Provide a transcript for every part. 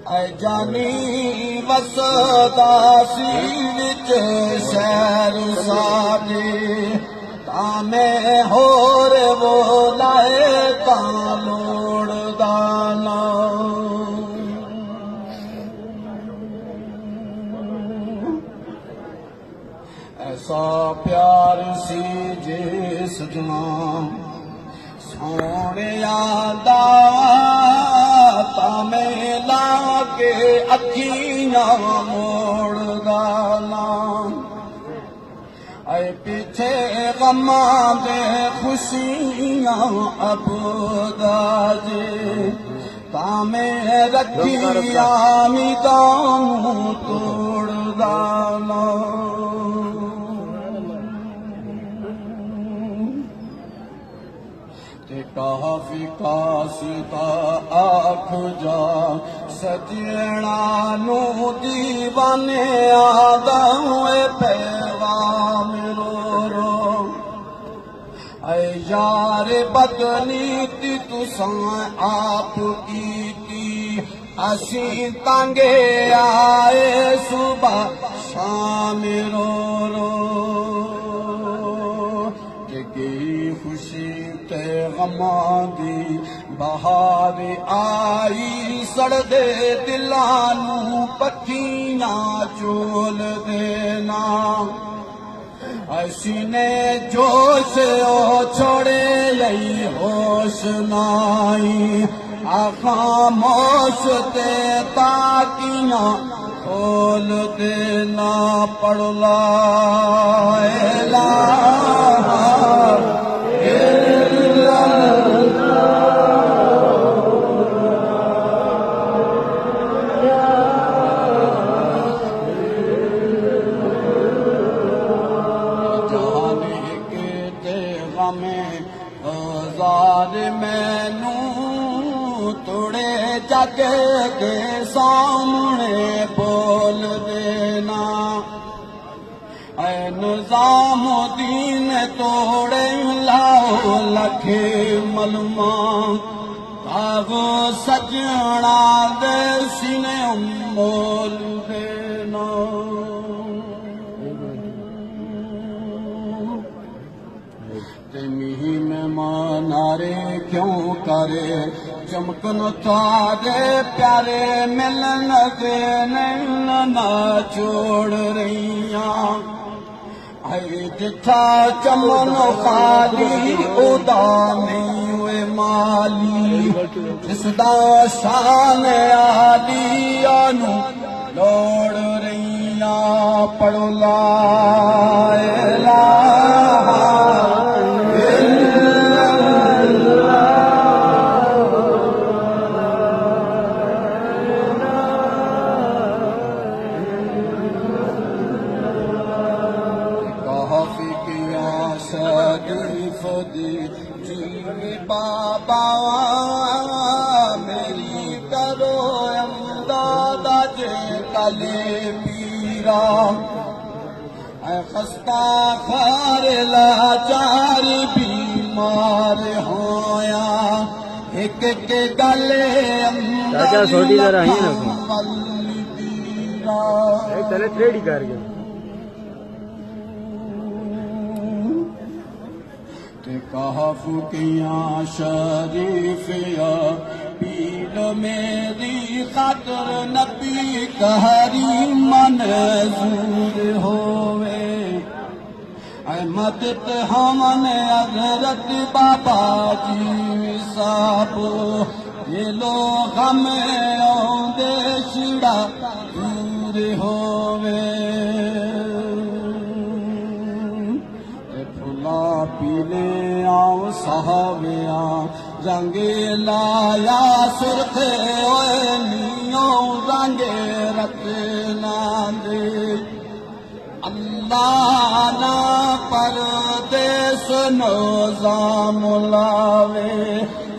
जानी वसदासी विच शहर साडे तामे होर बोलाए ता लोड़दा ना ऐसा प्यार सी जिस जवान सोने दा तामे लाके अखियां मोड़दा ना ऐ पीछे गमा दे खुशियां अबदा जे तामे रखिया मिदां तोड़दा ना काफी कासिता आख जा सजना नू दीवाने आदा हुए पैगाम रो रो ऐ यार बदनीति तुसां आप की असी तांगे आए सुबह शाम रो रो खुशी ते गमा दी बहार आई सड़दे दिलां नू पखियां चोल देना सीने जोश ओ छोड़े लई होश नाई खामोश ते ताकियां खोल देना पढ़ ला इलाहा मैनू तुड़े जग के सामने बोल देना ऐ निजामुद्दीन तोड़े लाओ लखे मलमा तागो सजना दे सीने मोल देना नारे क्यों करे चमकन तारे प्यारे मिलन दे ना छोड़ रहिया आई जिठा चमन खाली उदा नहीं हुए माली जिसदा शान आलिया नू लोड़ रहिया पढ़ो ला इलाहा बाबा मेरी करो अमदादा जे कले पीरा खस्ता खार लाचार बीमार होया एक के गले अमदादा चले ट्रेड कर गए कहफुकिया शरीफिया पीर मेरी खातर नबी कहरी मंजूर होवे मदद हमन हजरत बाबा जी साहब ये लोग हमें औंदे छिड़ा दूर होवे पीले आओ साहबिया रंगे लाया सुरखे ओए नियो रंगे रखना दे अल्लाह ना परदेस नौजाम लावे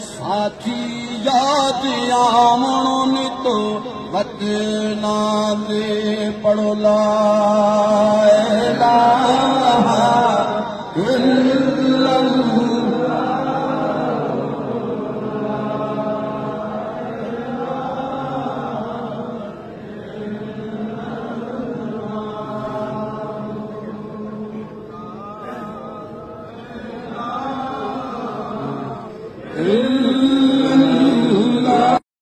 साथी याद आमन तो वतना दे पढ़ो ला इलाहा इल्ला